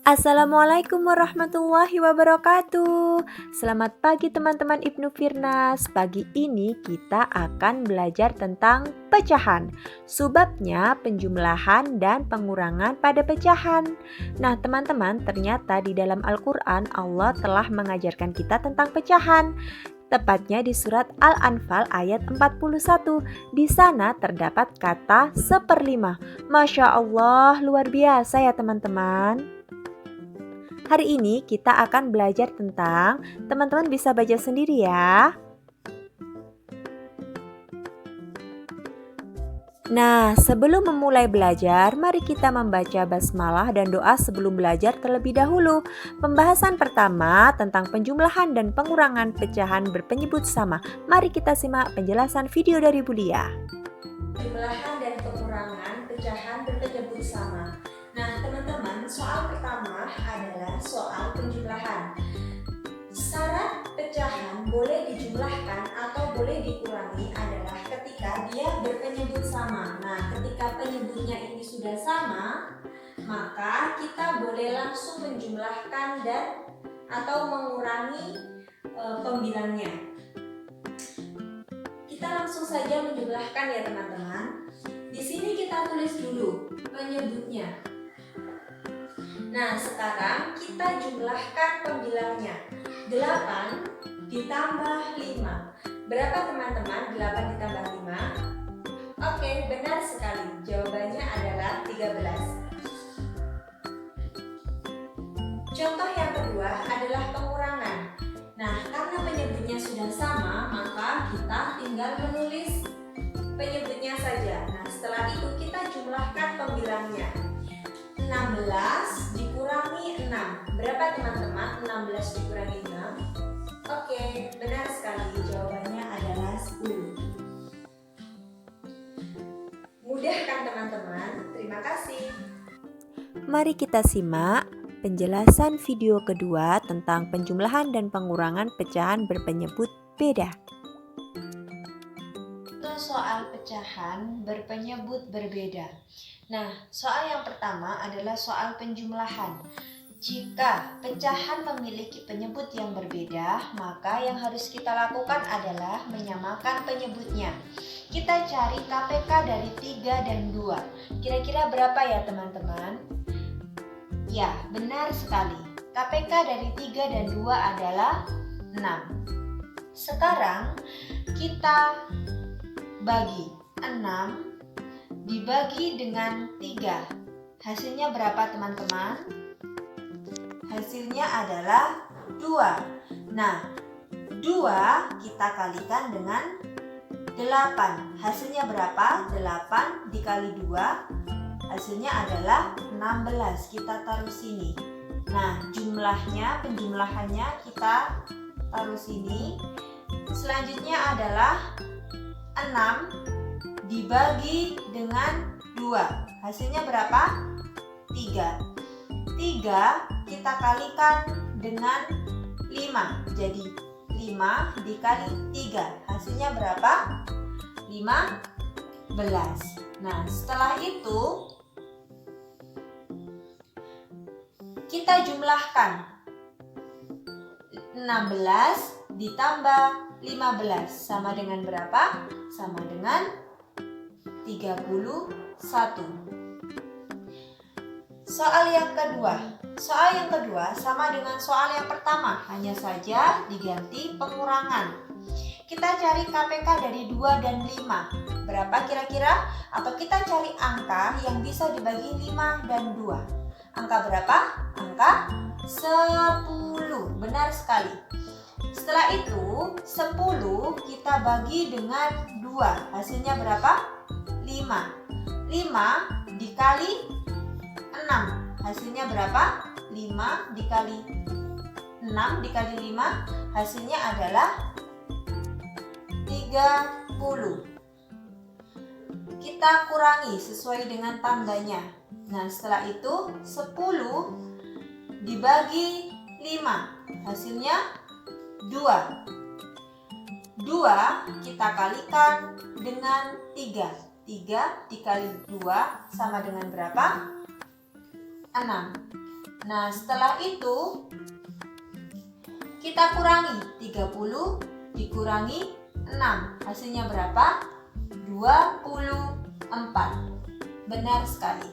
Assalamualaikum warahmatullahi wabarakatuh. Selamat pagi teman-teman Ibnu Firnas. Pagi ini kita akan belajar tentang pecahan, subbabnya, penjumlahan, dan pengurangan pada pecahan. Nah teman-teman, ternyata di dalam Al-Quran Allah telah mengajarkan kita tentang pecahan. Tepatnya di surat Al-Anfal ayat 41. Di sana terdapat kata 1/5. Masya Allah, luar biasa ya teman-teman. Hari ini kita akan belajar tentang, teman-teman bisa baca sendiri ya. Nah, sebelum memulai belajar, mari kita membaca basmalah dan doa sebelum belajar terlebih dahulu. Pembahasan pertama tentang penjumlahan dan pengurangan pecahan berpenyebut sama. Mari kita simak penjelasan video dari Bulia. Penjumlahan dan pengurangan pecahan berpenyebut sama. Nah, teman-teman, soal pertama adalah soal penjumlahan. Syarat pecahan boleh dijumlahkan atau boleh dikurangi adalah ketika dia berpenyebut sama. Nah, ketika penyebutnya ini sudah sama, maka kita boleh langsung menjumlahkan dan atau mengurangi pembilangnya. Kita langsung saja menjumlahkan ya teman-teman. Di sini kita tulis dulu penyebutnya. Nah, sekarang kita jumlahkan pembilangnya. 8 ditambah 5. Berapa teman-teman? 8 ditambah 5? Oke, benar sekali. Jawabannya adalah 13. Contoh yang kedua adalah pengurangan. Nah, karena penyebutnya sudah sama, maka kita tinggal menulis penyebutnya saja. Nah, setelah itu kita jumlahkan pembilangnya. 16 dikurangi 6. Berapa teman-teman? 16 dikurangi 6. Oke, benar sekali. Jawabannya adalah 10. Mudah kan teman-teman? Terima kasih. Mari kita simak penjelasan video kedua tentang penjumlahan dan pengurangan pecahan berpenyebut beda. Soal pecahan berpenyebut berbeda. Nah, soal yang pertama adalah soal penjumlahan. Jika pecahan memiliki penyebut yang berbeda, maka yang harus kita lakukan adalah menyamakan penyebutnya. Kita cari KPK dari 3 dan 2. Kira-kira berapa ya teman-teman? Ya, benar sekali. KPK dari 3 dan 2 adalah 6. Sekarang kita bagi 6 dibagi dengan 3. Hasilnya berapa teman-teman? Hasilnya adalah 2. Nah, 2 kita kalikan dengan 8. Hasilnya berapa? 8 dikali 2. Hasilnya adalah 16. Kita taruh sini. Nah, penjumlahannya kita taruh sini. Selanjutnya adalah 6 dibagi dengan 2. Hasilnya berapa? 3. 3 kita kalikan dengan 5. Jadi 5 dikali 3. Hasilnya berapa? 15. Nah, setelah itu kita jumlahkan. 16 ditambah 15 sama dengan berapa? Sama dengan 31. Soal yang kedua sama dengan soal yang pertama, hanya saja diganti pengurangan. Kita cari KPK dari 2 dan 5. Berapa kira-kira? Atau kita cari angka yang bisa dibagi 5 dan 2. Angka berapa? Angka 10. Benar sekali. Setelah itu 10 kita bagi dengan 2. Hasilnya berapa? 5. 5 dikali 6. Hasilnya berapa? 5 dikali 6 dikali 5. Hasilnya adalah 30. Kita kurangi sesuai dengan tandanya. Nah, setelah itu 10 dibagi 5. Hasilnya 2. 2 kita kalikan dengan 3. 3 dikali 2 sama dengan berapa? 6. Nah, setelah itu kita kurangi 30 dikurangi 6. Hasilnya berapa? 24. Benar sekali.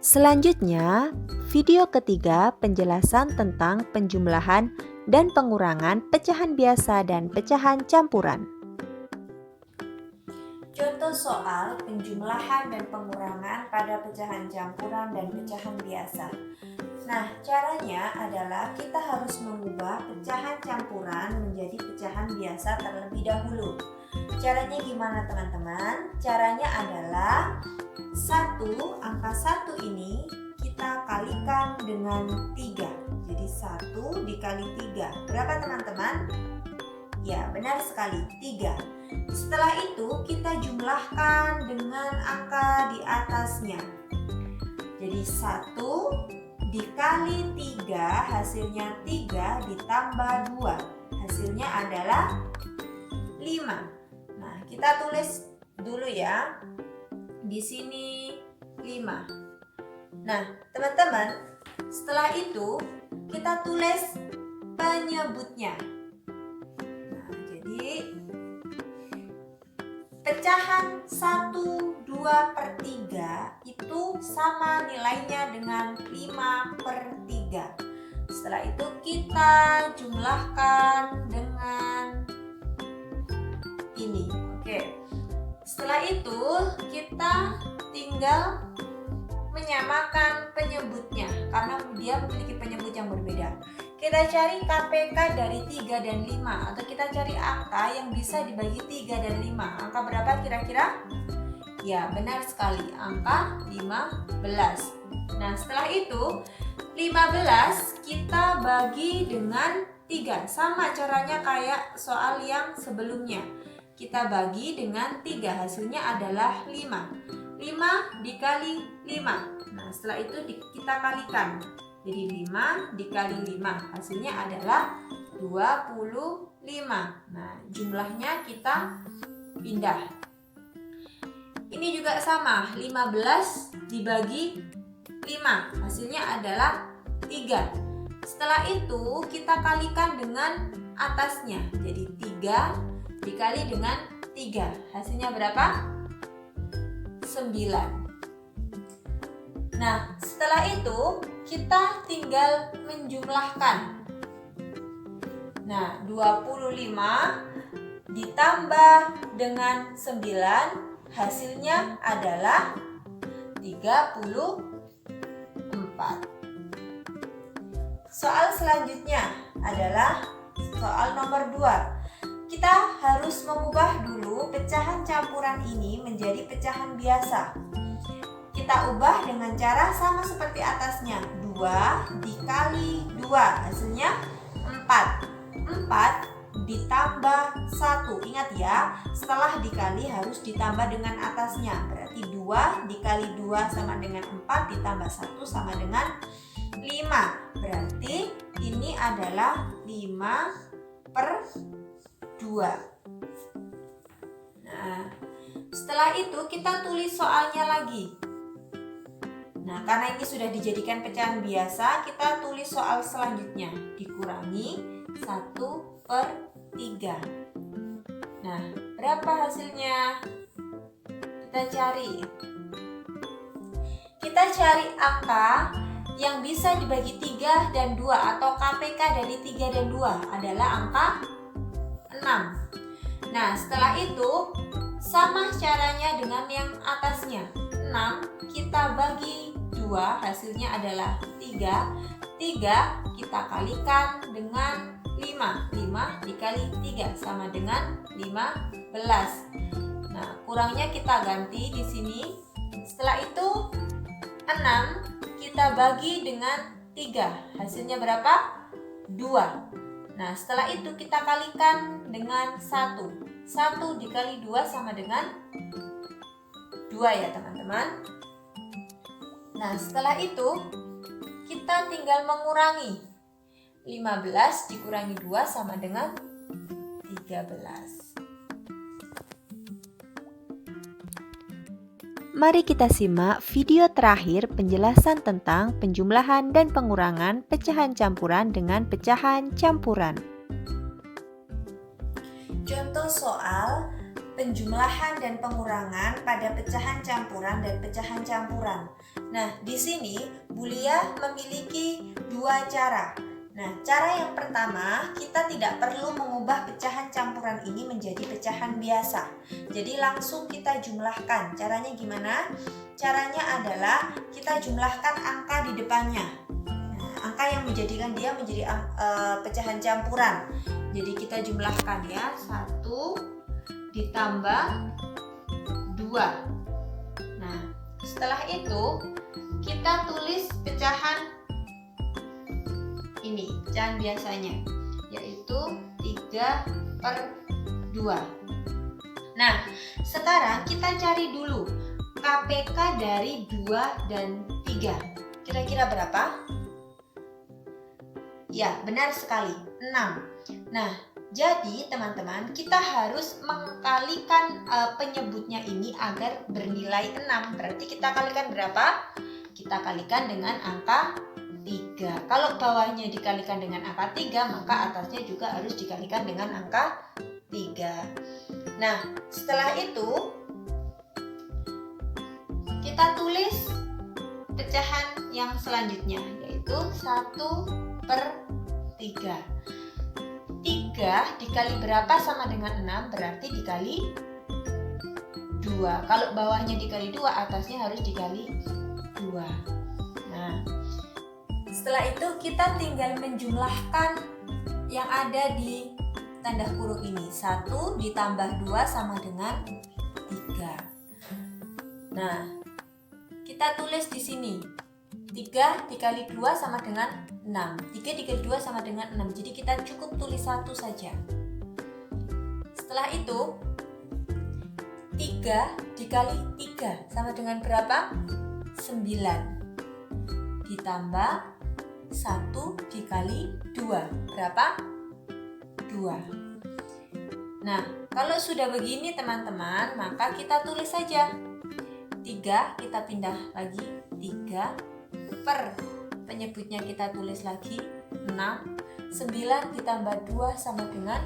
Selanjutnya, video ketiga penjelasan tentang penjumlahan dan pengurangan pecahan biasa dan pecahan campuran. Contoh soal penjumlahan dan pengurangan pada pecahan campuran dan pecahan biasa. Nah, caranya adalah kita harus mengubah pecahan campuran menjadi pecahan biasa terlebih dahulu. Caranya gimana teman-teman? Caranya adalah angka 1 ini kita kalikan dengan 3. Jadi 1 dikali 3. Berapa teman-teman? Ya, benar sekali, 3. Setelah itu kita jumlahkan dengan angka di atasnya. Jadi 1 dikali 3 hasilnya 3 ditambah 2. Hasilnya adalah 5. Nah, kita tulis dulu ya. Di sini 5. Nah, teman-teman, setelah itu kita tulis penyebutnya. Nah, jadi pecahan 1, 2/3 itu sama nilainya dengan 5/3. Setelah itu kita jumlahkan dengan ini. Oke. Setelah itu kita tinggal menyamakan penyebutnya karena dia memiliki penyebut yang berbeda. Kita cari KPK dari 3 dan 5 atau kita cari angka yang bisa dibagi 3 dan 5. Angka berapa kira-kira? Ya, benar sekali, angka 15. Nah, setelah itu 15 kita bagi dengan 3. Sama caranya kayak soal yang sebelumnya. Kita bagi dengan 3, hasilnya adalah 5. 5 dikali 5. Nah, setelah itu kita kalikan. Jadi 5 dikali 5 hasilnya adalah 25. Nah, jumlahnya kita pindah. Ini juga sama, 15 dibagi 5 hasilnya adalah 3. Setelah itu kita kalikan dengan atasnya. Jadi 3 dikali dengan 3 hasilnya berapa? 9. Nah, setelah itu kita tinggal menjumlahkan. Nah, 25 ditambah dengan 9 hasilnya adalah 34. Soal selanjutnya adalah soal nomor 2. Kita harus mengubah dulu pecahan campuran ini menjadi pecahan biasa. Kita ubah dengan cara sama seperti atasnya. 2 dikali 2 hasilnya 4. 4 ditambah 1. Ingat ya, setelah dikali harus ditambah dengan atasnya. Berarti 2 dikali 2 sama dengan 4 ditambah 1 sama dengan 5. Berarti ini adalah 5/2. Nah, setelah itu kita tulis soalnya lagi. Nah, karena ini sudah dijadikan pecahan biasa, kita tulis soal selanjutnya. Dikurangi 1/3. Nah, berapa hasilnya? Kita cari. Kita cari angka yang bisa dibagi 3 dan 2 atau KPK dari 3 dan 2 adalah angka 6. Nah, setelah itu sama caranya dengan yang atasnya. 6 kita bagi 2 hasilnya adalah 3. 3 kita kalikan dengan 5. 5 dikali 3 sama dengan 15. Nah, kurangnya kita ganti di sini. Setelah itu 6 kita bagi dengan 3. Hasilnya berapa? 2. Nah, setelah itu kita kalikan dengan 1. 1 dikali 2 sama dengan 2 ya teman-teman. Nah, setelah itu kita tinggal mengurangi. 15 dikurangi 2 sama dengan 13. Mari kita simak video terakhir penjelasan tentang penjumlahan dan pengurangan pecahan campuran dengan pecahan campuran. Contoh soal penjumlahan dan pengurangan pada pecahan campuran dan pecahan campuran. Nah, di sini Bulia memiliki dua cara. Nah, cara yang pertama, kita tidak perlu mengubah pecahan campuran ini menjadi pecahan biasa. Jadi langsung kita jumlahkan. Caranya gimana? Caranya adalah kita jumlahkan angka di depannya. Nah, angka yang menjadikan dia menjadi pecahan campuran. Jadi kita jumlahkan ya, 1 ditambah 2. Nah, setelah itu kita tulis pecahan ini, pecahan biasanya, yaitu 3/2. Nah, sekarang kita cari dulu KPK dari 2 dan 3. Kira-kira berapa? Ya, benar sekali, 6. Nah, jadi teman-teman, kita harus mengkalikan penyebutnya ini agar bernilai 6. Berarti kita kalikan berapa? Kita kalikan dengan angka 3. Kalau bawahnya dikalikan dengan angka 3, maka atasnya juga harus dikalikan dengan angka 3. Nah, setelah itu kita tulis pecahan yang selanjutnya, yaitu 1/3. 3 dikali berapa sama dengan 6, berarti dikali 2. Kalau bawahnya dikali 2, atasnya harus dikali 2. Nah, setelah itu kita tinggal menjumlahkan yang ada di tanda kurung ini. 1 ditambah 2 sama dengan 3. Nah, kita tulis di sini 3 dikali 2 sama dengan 6. 3 dikali 2 sama dengan 6. Jadi kita cukup tulis 1 saja. Setelah itu 3 dikali 3 sama dengan berapa? 9. Ditambah 1 dikali 2. Berapa? 2. Nah, kalau sudah begini teman-teman, maka kita tulis saja 3, kita pindah lagi 3 per penyebutnya kita tulis lagi 6. 9 ditambah 2 sama dengan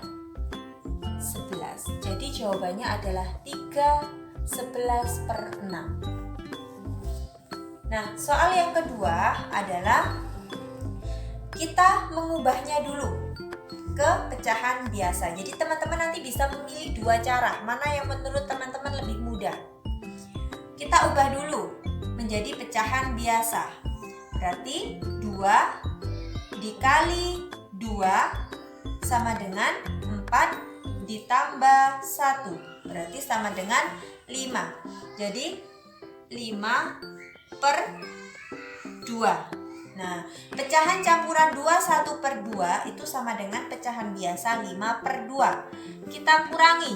11. Jadi jawabannya adalah 3/11/6. Nah, soal yang kedua adalah kita mengubahnya dulu ke pecahan biasa. Jadi teman-teman nanti bisa memilih dua cara, mana yang menurut teman-teman lebih mudah. Kita ubah dulu menjadi pecahan biasa. Berarti 2 dikali 2 sama dengan 4 ditambah 1. Berarti sama dengan 5. Jadi 5/2. Nah, pecahan campuran 2 1/2 itu sama dengan pecahan biasa 5/2. Kita kurangi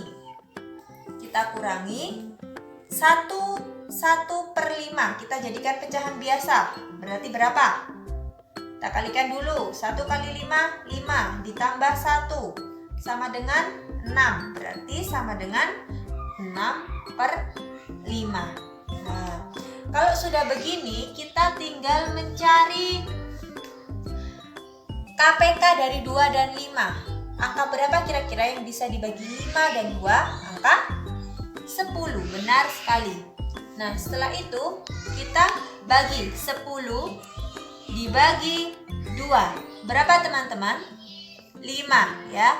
1/5. Kita jadikan pecahan biasa. Berarti berapa? Kita kalikan dulu. 1 kali 5, 5 ditambah 1 sama dengan 6. Berarti sama dengan 6/5. Nah, kalau sudah begini, kita tinggal mencari KPK dari 2 dan 5. Angka berapa kira-kira yang bisa dibagi 5 dan 2? Angka 10. Benar sekali. Nah, setelah itu kita bagi 10 dibagi 2. Berapa teman-teman? 5 ya.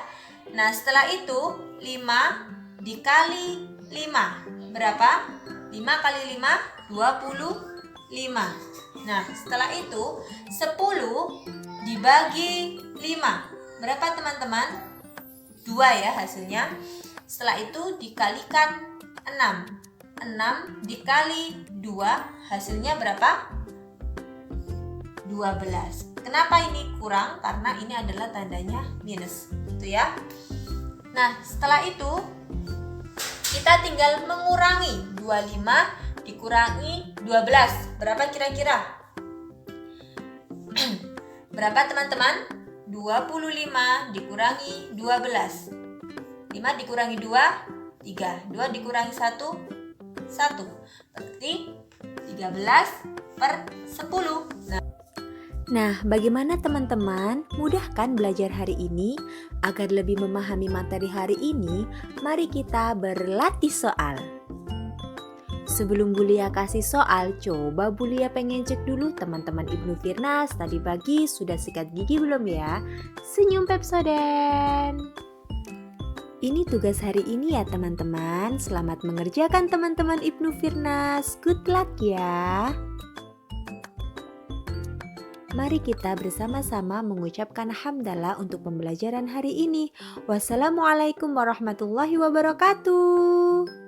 Nah, setelah itu 5 dikali 5. Berapa? 5 kali 5, 25. Nah, setelah itu 10 dibagi 5. Berapa teman-teman? 2 ya hasilnya. Setelah itu dikalikan 6. 6 dikali 2 hasilnya berapa? 12. Kenapa ini kurang? Karena ini adalah tandanya minus, gitu ya. Nah, setelah itu kita tinggal mengurangi 25 dikurangi 12. Berapa kira-kira? Berapa teman-teman? 25 dikurangi 12. 5 dikurangi 2, 3. 2 dikurangi 1, 1. Berarti 13/10. Nah, bagaimana teman-teman? Mudah kan belajar hari ini? Agar lebih memahami materi hari ini, mari kita berlatih soal. Sebelum Bulia kasih soal, coba Bulia pengen cek dulu teman-teman Ibnu Firnas tadi pagi sudah sikat gigi belum ya? Senyum Pepsodent. Ini tugas hari ini ya teman-teman. Selamat mengerjakan teman-teman Ibnu Firnas. Good luck ya. Mari kita bersama-sama mengucapkan hamdalah untuk pembelajaran hari ini. Wassalamualaikum warahmatullahi wabarakatuh.